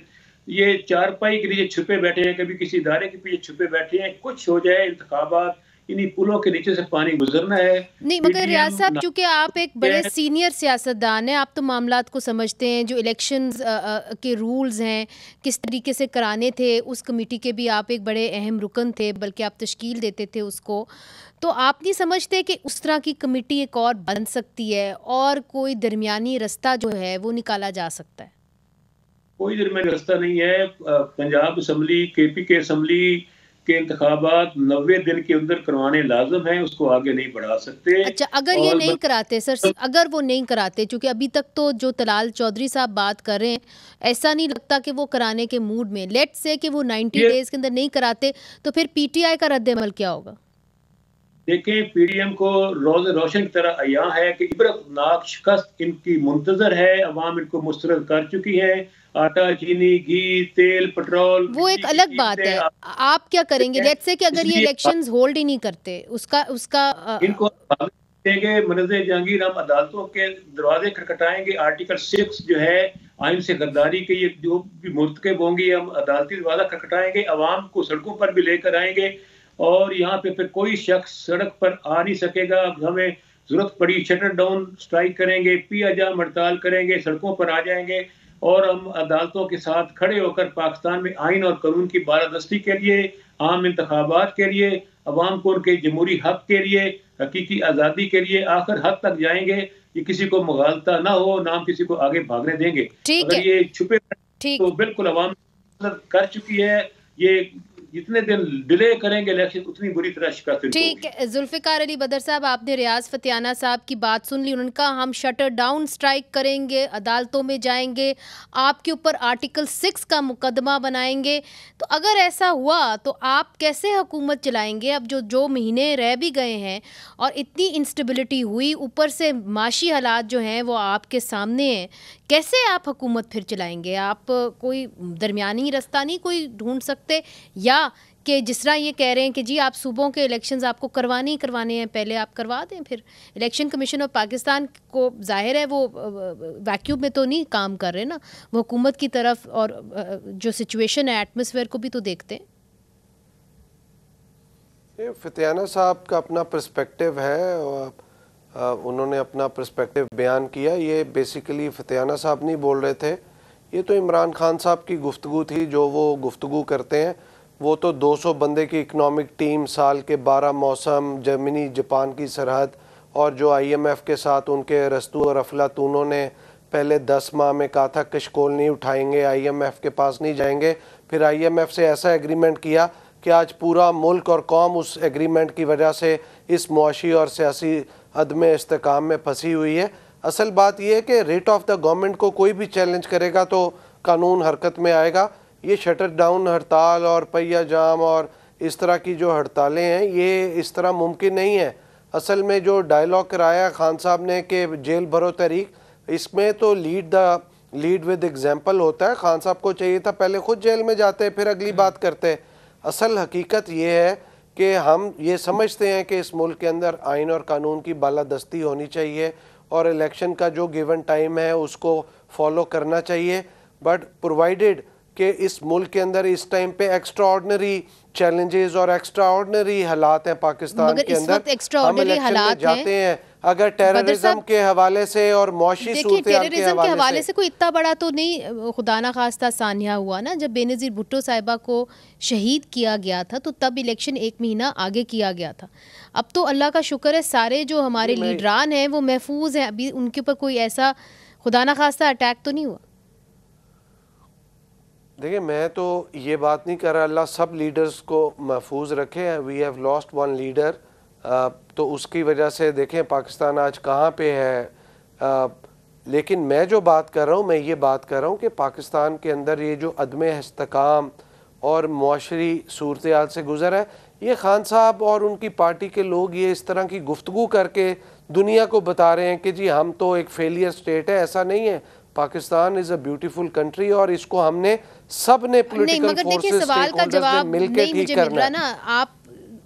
Speaker 3: ये चारपाई के नीचे छुपे बैठे हैं, कभी किसी इदारे के पीछे छुपे बैठे हैं। कुछ हो जाए, इंतखाबात, इन्हीं पुलों के नीचे से पानी गुजरना है।
Speaker 1: नहीं, मगर रियाज साहब चूंकि आप एक बड़े सीनियर सियासतदान हैं, आप तो मामलात को समझते हैं, जो इलेक्शंस के रूल्स हैं किस तरीके से कराने थे, उस कमेटी के भी आप एक बड़े अहम रुकन थे, बल्कि आप तश्कील देते थे उसको। तो आप नहीं समझते कि उस तरह की कमेटी एक और बन सकती है और कोई दरमियानी रास्ता जो है वो निकाला जा सकता है?
Speaker 3: कोई दरमियानी रास्ता नहीं है। पंजाब असम्बली, KPK असम्बली के इंतखाबात 90 दिन के अंदर करवाने लाजम है, उसको आगे नहीं बढ़ा सकते।
Speaker 1: अच्छा, अगर ये नहीं कराते सर, अगर वो नहीं कराते, चूंकि अभी तक तो जो तलाल चौधरी साहब बात कर रहे हैं, ऐसा नहीं लगता कि वो कराने के मूड में, लेट्स से कि वो 90 डेज के अंदर नहीं कराते, तो फिर PTI का रद्द-ए-अमल क्या होगा?
Speaker 3: देखें, PDM को रोज रोशन की तरह अया है कि इबरतनाक शिकस्त इनकी मुंतजर है, अवाम इनको मुस्तरद कर चुकी है। आटा, चीनी, घी, तेल, पेट्रोल,
Speaker 1: वो एक अलग बात है। आप क्या करेंगे लेट्स से कि अगर ये इलेक्शंस होल्ड ही नहीं करते, उसका
Speaker 3: इनको देंगे मनज़र जहांगीर, हम अदालतों के दरवाजे खटखटाएंगे। आर्टिकल 6 जो है आइन से गद्दारी के, ये जो भी मुर्तकब होंगी, हम अदालती दरवाजा खटखटाएंगे, अवाम को सड़कों पर भी लेकर आएंगे और यहाँ पे फिर कोई शख्स सड़क पर आ नहीं सकेगा। हमें जरूरत पड़ी शटर डाउन स्ट्राइक करेंगे, पिया जाम हड़ताल करेंगे, सड़कों पर आ जाएंगे और हम अदालतों के साथ खड़े होकर पाकिस्तान में आइन और कानून की बालादस्ती के लिए, आम इंतखाबात के लिए, अवाम को उनके जमहूरी हक के लिए, हकीकी आज़ादी के लिए आखिर हद तक जाएंगे। ये किसी को मुगालता ना हो, ना हम किसी को आगे भागने देंगे। अगर ये छुपे तो बिल्कुल अवाम कर चुकी है, ये जितने दिन डिले करेंगे इलेक्शन उतनी बुरी तरह शिकस्त।
Speaker 1: ठीक है, जुल्फिकार अली बदर साहब, आपने रियाज फतियाना साहब की बात सुन ली। उन्होंने कहा हम शटर डाउन स्ट्राइक करेंगे, अदालतों में जाएंगे, आपके ऊपर आर्टिकल 6 का मुकदमा बनाएंगे। तो अगर ऐसा हुआ तो आप कैसे हुकूमत चलाएंगे? अब जो महीने रह भी गए हैं और इतनी इंस्टेबिलिटी हुई, ऊपर से माशी हालात जो हैं वो आपके सामने हैं, कैसे आप हुकूमत फिर चलाएंगे? आप कोई दरमियानी रास्ता नहीं कोई ढूंढ सकते, या कि जिस तरह ये कह रहे हैं कि जी आप सूबों के इलेक्शंस आपको करवाने ही करवाने हैं, पहले आप करवा दें, फिर इलेक्शन कमीशन ऑफ पाकिस्तान को जाहिर है वो वैक्यूम में तो नहीं काम कर रहे ना, वो हुकूमत की तरफ और जो सिचुएशन है एटमॉस्फेयर को भी तो देखते हैं।
Speaker 5: फतियाना साहब का अपना पर्सपेक्टिव है और उन्होंने अपना पर्सपेक्टिव बयान किया। ये बेसिकली फतियाना साहब नहीं बोल रहे थे, ये तो इमरान खान साहब की गुफ्तगू थी जो वो गुफ्तगू करते हैं। वो तो 200 बंदे की इकनॉमिक टीम, साल के 12 मौसम, जर्मनी जापान की सरहद और जो IMF के साथ उनके रस्तू और अफलातूनों ने पहले 10 माह में कहा था कशकोल नहीं उठाएंगे, IMF के पास नहीं जाएंगे, फिर IMF से ऐसा एग्रीमेंट किया कि आज पूरा मुल्क और कौम उस एग्रीमेंट की वजह से इस मुआशी और सियासी अदम इस्तेकाम में फंसी हुई है। असल बात यह है कि रेट ऑफ द गवर्नमेंट को कोई भी चैलेंज करेगा तो कानून हरकत में आएगा। ये शटर डाउन हड़ताल और पहिया जाम और इस तरह की जो हड़तालें हैं, ये इस तरह मुमकिन नहीं है। असल में जो डायलॉग कराया खान साहब ने कि जेल भरो तहरीक, इसमें तो लीड विद एग्जाम्पल होता है। खान साहब को चाहिए था पहले खुद जेल में जाते फिर अगली बात करते। असल हकीकत ये है कि हम ये समझते हैं कि इस मुल्क के अंदर आइन और कानून की बालादस्ती होनी चाहिए और इलेक्शन का जो गिवन टाइम है उसको फॉलो करना चाहिए, बट प्रोवाइडेड कि इस मुल्क के अंदर इस टाइम पे एक्स्ट्राऑर्डिनरी चैलेंजेस और एक्स्ट्राऑर्डिनरी हालात हैं पाकिस्तान के अंदर, हम इलेक्शन में जाते हैं अगर टेररिज्म के हवाले से और मौशी सूरत-ए-हाल के हवाले से
Speaker 1: कोई इतना बड़ा तो नहीं खुदा ना खास्ता सानिया हुआ ना, जब बेनज़ीर भुट्टो साहिबा को शहीद किया गया था तो तब इलेक्शन 1 महीना आगे किया गया था। अब तो अल्लाह का शुक्र है सारे जो हमारे लीडरान हैं वो महफूज हैं, अभी उनके ऊपर कोई ऐसा खुदा ना खास्ता अटैक तो नहीं हुआ।
Speaker 5: देखिए मैं तो ये बात नहीं कर रहा, अल्लाह सब लीडर्स को महफूज रखे। We have lost one leader, तो उसकी वजह से देखें पाकिस्तान आज कहाँ पे है। लेकिन मैं जो बात कर रहा हूँ, मैं ये बात कर रहा हूँ कि पाकिस्तान के अंदर ये जो अदम इस्तेकाम और मुआशरी सूरत-ए-हाल से गुज़र है, ये खान साहब और उनकी पार्टी के लोग ये इस तरह की गुफ्तगू करके दुनिया को बता रहे हैं कि जी हम तो एक फेलियर स्टेट है। ऐसा नहीं है, Pakistan is a beautiful country और इसको हमने सब ने पोलिटिकल फोर्सेस
Speaker 1: सवाल का जवाब
Speaker 5: मिलकर ठीक करना है।
Speaker 1: ना आप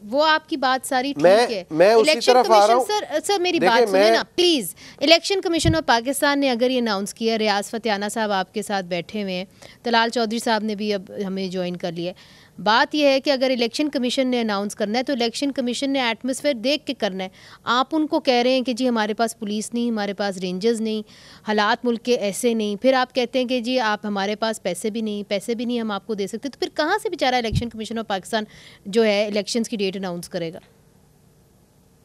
Speaker 1: वो आपकी बात सारी ठीक है,
Speaker 5: मैं उसी तरफ आ रहा हूं।
Speaker 1: सर मेरी बात सुने ना please. Election commission of Pakistan ने अगर ये अनाउंस किया, रियाज फतियाना साहब आपके साथ बैठे हुए हैं, तलाल चौधरी साहब ने भी अब हमें ज्वाइन कर लिया। बात यह है कि अगर इलेक्शन कमीशन ने अनाउंस करना है तो इलेक्शन कमीशन ने एटमॉस्फेयर देख के करना है। आप उनको कह रहे हैं कि जी हमारे पास पुलिस नहीं, हमारे पास रेंजर्स नहीं, हालात मुल्क के ऐसे नहीं, फिर आप कहते हैं कि जी आप हमारे पास पैसे भी नहीं हम आपको दे सकते, तो फिर कहाँ से बेचारा इलेक्शन कमीशन ऑफ पाकिस्तान जो है इलेक्शंस की डेट अनाउंस करेगा?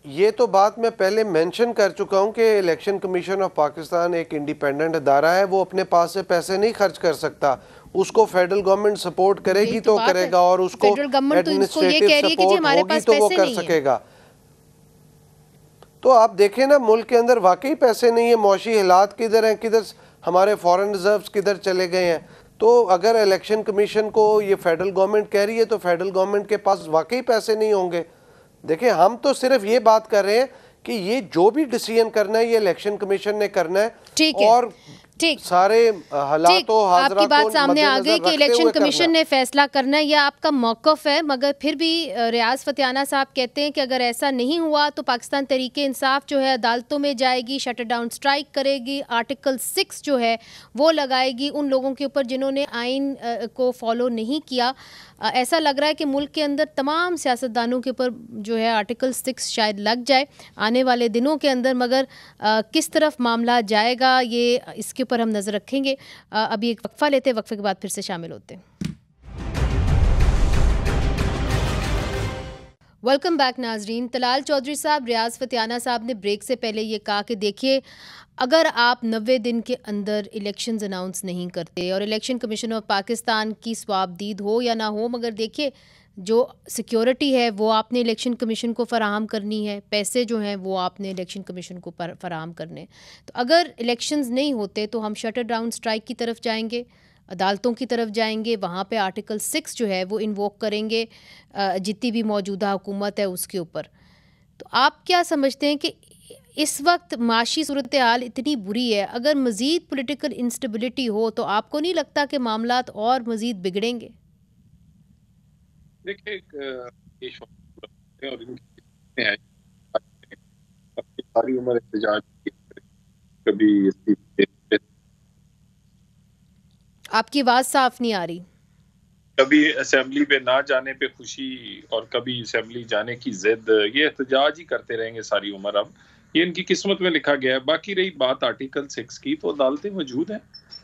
Speaker 5: ये तो बात मैं पहले मेंशन कर चुका हूँ कि इलेक्शन कमीशन ऑफ पाकिस्तान एक इंडिपेंडेंट अदारा है, वो अपने पास से पैसे नहीं खर्च कर सकता, उसको फेडरल गवर्नमेंट सपोर्ट करेगी तो करेगा और उसको एडमिनिस्ट्रेटिव सपोर्ट होगी तो वो कर सकेगा। तो आप देखें ना मुल्क के अंदर वाकई पैसे नहीं है, मौशी हालात किधर हैं, किधर हमारे फॉरेन रिजर्व्स किधर चले गए हैं। तो अगर इलेक्शन कमीशन को ये फेडरल गवर्नमेंट कह रही है तो फेडरल गवर्नमेंट के पास वाकई पैसे नहीं होंगे। देखिए हम तो सिर्फ ये बात कर रहे हैं कि ये जो भी डिसीजन करना है ये इलेक्शन कमीशन ने करना है, और
Speaker 1: ठीक
Speaker 5: सारे हालात
Speaker 1: आपकी बात सामने आ गई कि इलेक्शन कमीशन ने फैसला करना है, यह आपका मौक़िफ़ है। मगर फिर भी रियाज फतियाना साहब कहते हैं कि अगर ऐसा नहीं हुआ तो पाकिस्तान तहरीक इंसाफ जो है अदालतों में जाएगी, शटर डाउन स्ट्राइक करेगी, आर्टिकल 6 जो है वो लगाएगी उन लोगों के ऊपर जिन्होंने आइन को फॉलो नहीं किया। ऐसा लग रहा है कि मुल्क के अंदर तमाम सियासतदानों के ऊपर जो है आर्टिकल 6 शायद लग जाए आने वाले दिनों के अंदर, मगर किस तरफ मामला जाएगा ये इसके ऊपर हम नज़र रखेंगे। अभी एक वक्फा लेते हैं, वक्फे के बाद फिर से शामिल होते हैं। वेलकम बैक नाजरीन। तलाल चौधरी साहब, रियाज फतियाना साहब ने ब्रेक से पहले ये कहा कि देखिए अगर आप 90 दिन के अंदर इलेक्शंस अनाउंस नहीं करते और इलेक्शन कमीशन ऑफ पाकिस्तान की स्वाबदीद हो या ना हो, मगर देखिए जो सिक्योरिटी है वो आपने इलेक्शन कमीशन को फ़राहम करनी है, पैसे जो हैं वो आपने इलेक्शन कमीशन को फ़राहम करने। तो अगर इलेक्शंस नहीं होते तो हम शटर डाउन स्ट्राइक की तरफ जाएंगे, अदालतों की तरफ जाएंगे, वहाँ पे आर्टिकल 6 जो है वो इन्वोक करेंगे जितनी भी मौजूदा हुकूमत है उसके ऊपर। तो आप क्या समझते हैं कि इस वक्त माशी सूरत हाल इतनी बुरी है, अगर मज़ीद पॉलिटिकल इंस्टेबिलिटी हो तो आपको नहीं लगता कि मामलात और मज़ीद बिगड़ेंगे?
Speaker 4: देखिए और सारी उम्र एहतजाज कभी
Speaker 1: आपकी आवाज़ साफ नहीं आ रही।
Speaker 4: कभी असेंबली पे ना जाने पे खुशी और कभी असेंबली जाने की जिद, ये एहतजाज ही करते रहेंगे सारी उम्र। अब ये इनकी किस्मत में लिखा गया है। बाकी रही बात आर्टिकल 6 की, तो अदालतें मौजूद हैं,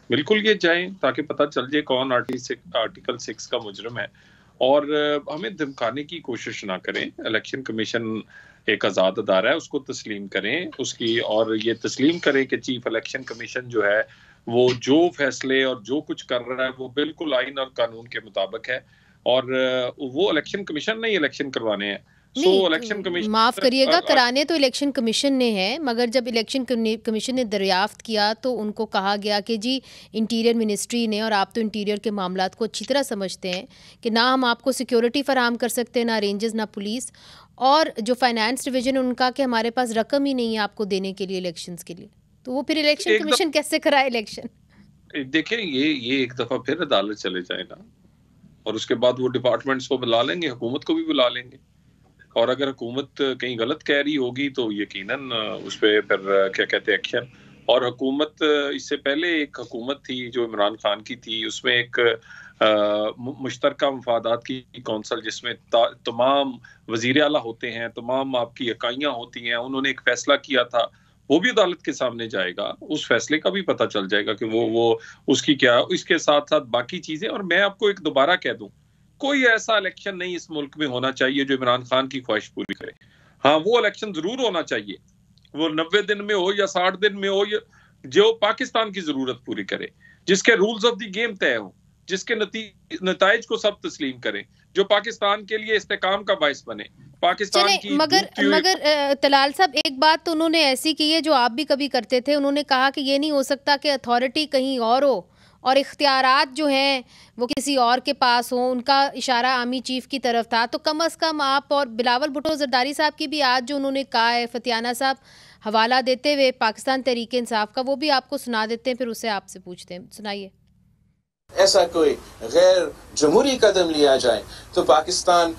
Speaker 4: बिल्कुल ये जाएं ताकि पता चल जाए कौन आर्टिकल 6 का मुजरिम है, और हमें धमकाने की कोशिश ना करें। इलेक्शन कमीशन एक आज़ाद अदारा है, उसको तस्लीम करें उसकी, और ये तस्लीम करें कि चीफ इलेक्शन कमीशन जो है वो जो फैसले और जो कुछ कर रहा है वो बिल्कुल आइन और कानून के मुताबिक है, और वो इलेक्शन कमीशन ने इलेक्शन करवाने हैं। इलेक्शन कमीशन,
Speaker 1: माफ़ करिएगा, कराने तो इलेक्शन कमीशन ने है, मगर जब इलेक्शन कमीशन ने दरियाफ्त किया तो उनको कहा गया कि जी इंटीरियर मिनिस्ट्री ने, और आप तो इंटीरियर के मामलात को अच्छी तरह समझते हैं, कि ना हम आपको सिक्योरिटी फराहम कर सकते हैं, ना रेंजर्स ना पुलिस, और जो फाइनेंस डिवीजन उनका कि हमारे पास रकम ही नहीं है आपको देने के लिए इलेक्शंस के लिए, तो वो फिर इलेक्शन कमीशन कैसे कराए इलेक्शन?
Speaker 4: देखिए ये एक दफा फिर अदालत चले जाए ना, और उसके बाद वो डिपार्टमेंट्स को बुला लेंगे, हुकूमत को भी बुला लेंगे, और अगर हुकूमत कहीं गलत कह रही होगी तो यकीनन उस पर फिर क्या कहते हैं एक्शन। और हुकूमत, इससे पहले एक हुकूमत थी जो इमरान खान की थी, उसमें एक मुश्तरका मफादात की कौंसल जिसमें तमाम वजीर आला होते हैं, तमाम आपकी इकाइयाँ होती हैं, उन्होंने एक फैसला किया था, वो भी अदालत के सामने जाएगा, उस फैसले का भी पता चल जाएगा कि वो उसकी क्या, इसके साथ साथ बाकी चीजें। और मैं आपको एक दोबारा कह दूं, कोई ऐसा इलेक्शन नहीं इस मुल्क में होना चाहिए जो इमरान खान की ख्वाहिश पूरी करे। हाँ, वो इलेक्शन जरूर होना चाहिए, वो 90 दिन में हो या 60 दिन में हो, या जो पाकिस्तान की जरूरत पूरी करे, जिसके रूल्स ऑफ द गेम तय हो, जिसके नताइज को सब तस्लीम करें, जो पाकिस्तान के लिए इस्तेकाम का बायस बने। पाकिस्तान की
Speaker 1: मगर तलाल साहब, एक बात तो उन्होंने ऐसी की है जो आप भी कभी करते थे, उन्होंने कहा कि ये नहीं हो सकता कि अथॉरिटी कहीं और हो और इख्तियारात जो हैं वो किसी और के पास हो। उनका इशारा आर्मी चीफ की तरफ था। तो कम अज़ कम आप और बिलावल भुट्टो ज़रदारी साहब की भी आज जो उन्होंने कहा है, फतियाना साहब हवाला देते हुए पाकिस्तान तहरीक इंसाफ का, वो भी आपको सुना देते हैं, फिर उससे आपसे पूछते हैं। सुनाइए।
Speaker 6: ऐसा कोई गैर जमहूरी कदम लिया जाए तो पाकिस्तान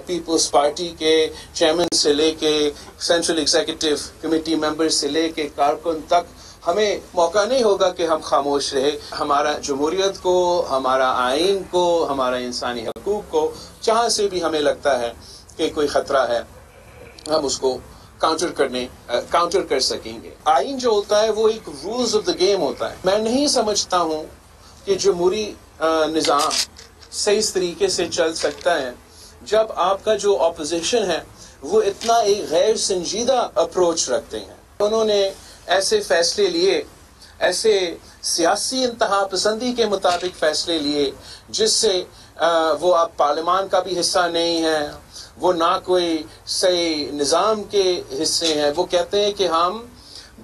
Speaker 6: पीपल्स पार्टी के चेयरमैन से लेके सेंट्रल एग्जीक्यूटिव कमेटी मेंबर से लेके कारकुन तक हमें मौका नहीं होगा कि हम खामोश रहे। हमारा जमहूरियत को, हमारा आइन को, हमारा इंसानी हकूक को जहाँ से भी हमें लगता है कि कोई खतरा है, हम उसको काउंटर कर सकेंगे। आइन जो होता है वो एक रूल्स ऑफ द गेम होता है। मैं नहीं समझता हूँ कि जमहूरी निज़ाम सही तरीके से चल सकता है जब आपका जो ऑपोजिशन है वो इतना एक गैर संजीदा अप्रोच रखते हैं। उन्होंने ऐसे फैसले लिए, ऐसे सियासी इंतहा पसंदी के मुताबिक फैसले लिए जिससे वो आप पार्लियामान का भी हिस्सा नहीं है, वो ना कोई सही निज़ाम के हिस्से हैं। वो कहते हैं कि हम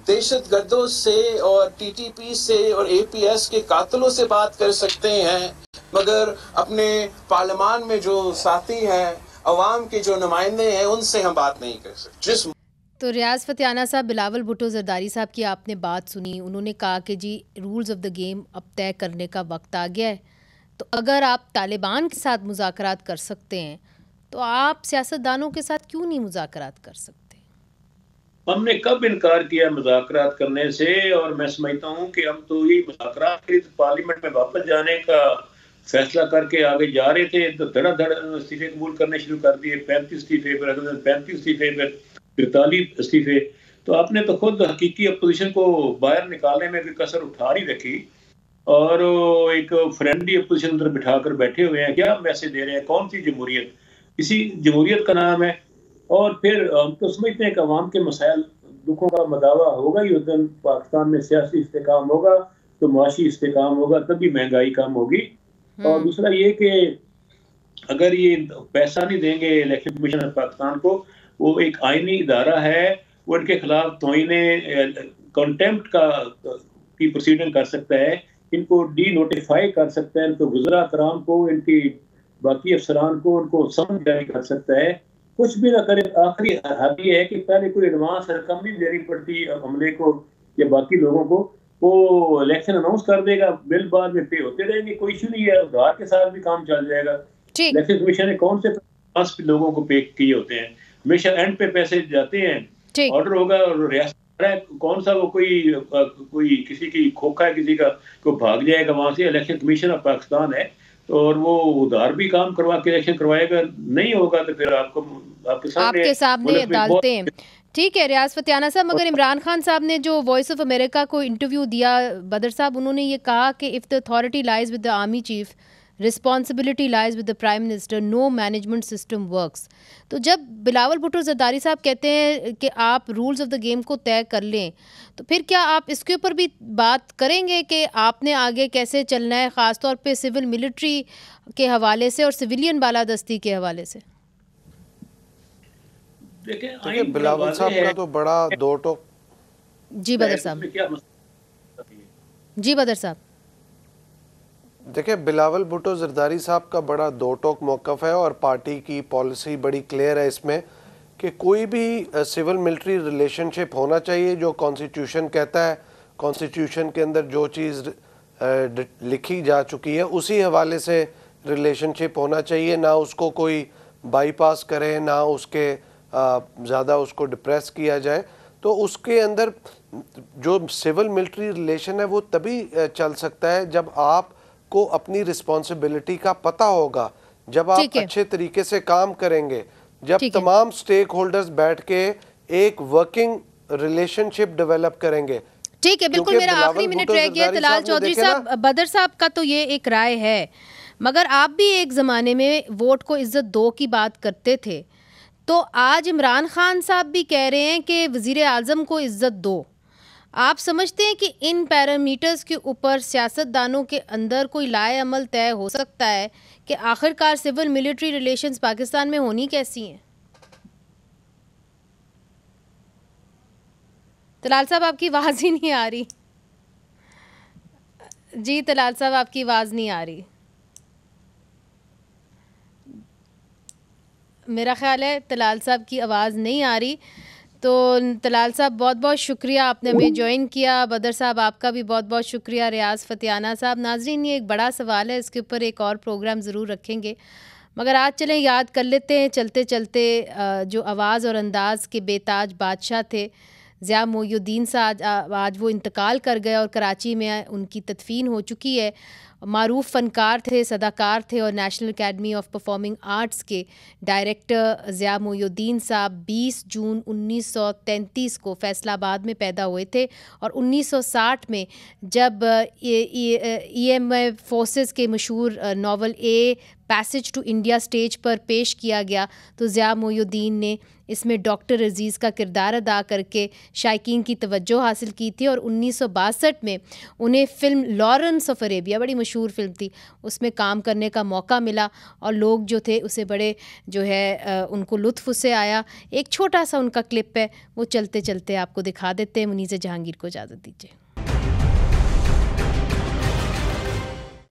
Speaker 6: दहशतगर्दों से और टीटीपी से और एपीएस के कातिलों से बात कर सकते हैं, मगर अपने पार्लियामान में जो साथी हैं, अवाम के जो नुमाइंदे हैं, उनसे हम बात नहीं कर सकते।
Speaker 1: तो रियाज फतियाना साहब, बिलावल भुट्टो ज़रदारी साहब की आपने बात सुनी। उन्होंने कहा कि जी रूल्स ऑफ द गेम अब तय करने का वक्त आ गया है। तो अगर आप तालिबान के साथ मुज़ाकरात कर सकते हैं तो आप सियासतदानों के साथ क्यों नहीं मुज़ाकरात कर सकते?
Speaker 3: हमने कब इनकार किया मुज़ाकरात करने से? और मैं समझता हूँ कि हम तो ये मुज़ाकरात के पार्लियामेंट में वापस जाने का फैसला करके आगे जा रहे थे, तो धड़ाधड़ इस्तीफे कबूल करने शुरू कर दिए। 35 इस्तीफे पर 35 इस्तीफे पर 43 इस्तीफे। तो आपने तो खुद हकीकी अपोजिशन को बाहर निकालने में भी कसर उठा नहीं रखी, और एक फ्रेंडली अपोजिशन उधर बिठाकर बैठे हुए हैं। क्या मैसेज दे रहे हैं? कौन सी जमहूरियत? इसी जमहूरियत का नाम है। और फिर हम तो समझते हैं कि अवाम के मसाइल दुखों का मदावा होगा ही उस दिन। पाकिस्तान में सियासी इस्तेकाम होगा तो माशी इस्तेकाम होगा, तभी महंगाई कम होगी। और दूसरा ये कि अगर ये पैसा नहीं देंगे इलेक्शन कमीशन ऑफ पाकिस्तान को, वो एक आईनी इदारा है, वो इनके खिलाफ तौहीने कंटेम्प्ट की प्रोसीडिंग कर सकता है, इनको डी नोटिफाई कर सकता है, इनको गुजरा कराम को, इनकी बाकी अफसरान को, उनको समझ जारी कर सकता है। कुछ भी ना करे। आखिरी हद ये है कि पहले कोई एडवांस रकम नहीं देनी पड़ती हमले को या बाकी लोगों को। वो इलेक्शन अनाउंस कर देगा, बिल बाद में पे होते रहेंगे, कोई इशू नहीं है। उधार के साथ भी काम चल जाएगा। इलेक्शन कमीशन ने कौन से 5 लोगों को पे किए होते हैं? हमेशा एंड पे पैसे जाते हैं। ऑर्डर होगा और रियासत कौन सा वो कोई किसी की खोखा है, किसी का को भाग जाएगा वहां से। इलेक्शन कमीशन ऑफ पाकिस्तान है और वो उधार भी काम करवा के इलेक्शन करवाएगा। नहीं होगा तो फिर आपके सामने
Speaker 1: डालते हैं। ठीक है रियाज फतियाना साहब, मगर इमरान खान साहब ने जो वॉइस ऑफ अमेरिका को इंटरव्यू दिया, बदर साहब, उन्होंने ये कहा कि if the authority lies with the army chief, responsibility lies with the prime minister, no management system works. तो जब बिलावल भुट्टो ज़रदारी साहब कहते हैं कि आप रूल्स ऑफ द गेम को तय कर लें, तो फिर क्या आप इसके ऊपर भी बात करेंगे कि आपने आगे कैसे चलना है, ख़ासतौर पे सिविल मिलिट्री के हवाले से और सिविलियन बालादस्ती के हवाले से?
Speaker 5: देखिए बिलावल साहब का तो बड़ा दो टोक।
Speaker 1: जी बदर साहब। जी बदर साहब।
Speaker 5: देखिए बिलावल भुट्टो ज़रदारी साहब का बड़ा दो टोक मौक़िफ़ है और पार्टी की पॉलिसी बड़ी क्लियर है इसमें कि कोई भी सिविल मिलिट्री रिलेशनशिप होना चाहिए जो कॉन्स्टिट्यूशन कहता है। कॉन्स्टिट्यूशन के अंदर जो चीज़ लिखी जा चुकी है उसी हवाले से रिलेशनशिप होना चाहिए, ना उसको कोई बाईपास करें, ना उसके ज़्यादा उसको डिप्रेस किया जाए। तो उसके अंदर जो सिविल मिलिट्री रिलेशन है वो तभी चल सकता है जब आपको अपनी रिस्पॉन्सिबिलिटी का पता होगा, जब आप अच्छे तरीके से काम करेंगे, जब तमाम स्टेक होल्डर्स बैठ के एक वर्किंग रिलेशनशिप डेवलप करेंगे।
Speaker 1: ठीक है, बिल्कुल। मेरा आखिरी मिनट रह गया। तलाल चौधरी साहब, बदर साहब का तो ये एक राय है, मगर आप भी एक ज़माने में वोट को इज्जत दो की बात करते थे, तो आज इमरान खान साहब भी कह रहे हैं कि वज़ीर आज़म को इज्जत दो। आप समझते हैं कि इन पैरामीटर्स के ऊपर सियासतदानों के अंदर कोई लाए अमल तय हो सकता है कि आखिरकार सिविल मिलिट्री रिलेशंस पाकिस्तान में होनी कैसी हैं? तलाल साहब आपकी आवाज़ ही नहीं आ रही। जी तलाल साहब आपकी आवाज़ नहीं आ रही। मेरा ख्याल है तलाल साहब की आवाज़ नहीं आ रही। तो तलाल साहब बहुत बहुत शुक्रिया, आपने हमें ज्वाइन किया। बदर साहब आपका भी बहुत बहुत शुक्रिया। रियाज फतियाना साहब, नाजरीन ये एक बड़ा सवाल है, इसके ऊपर एक और प्रोग्राम ज़रूर रखेंगे, मगर आज चलें याद कर लेते हैं चलते चलते जो आवाज़ और अंदाज़ के बेताज बादशाह थे ज़िया मोइनुद्दीन साहब, आज वो इंतकाल कर गए और कराची में उनकी तदफीन हो चुकी है। मारूफ फ़नकार थे, सदाकार थे और national academy of performing arts के डायरेक्टर ज़िया मोइनुद्दीन साहब 20 जून 1933 को फैसलाबाद में पैदा हुए थे और 1960 में जब EMI फोर्सेस के मशहूर novel a passage to India stage पर पेश किया गया, तो ज़िया मोइनुद्दीन ने इसमें डॉक्टर अजीज़ का किरदार अदा करके शायकीन की तवज्जो हासिल की थी और 1962 में उन्हें फ़िल्म लॉरेंस ऑफ अरेबिया, बड़ी मशहूर फ़िल्म थी, उसमें काम करने का मौका मिला और लोग जो थे उसे बड़े जो है उनको लुत्फ़ उससे आया। एक छोटा सा उनका क्लिप है, वो चलते चलते आपको दिखा देते हैं। मुनीज़ जहांगीर को इजाज़त दीजिए।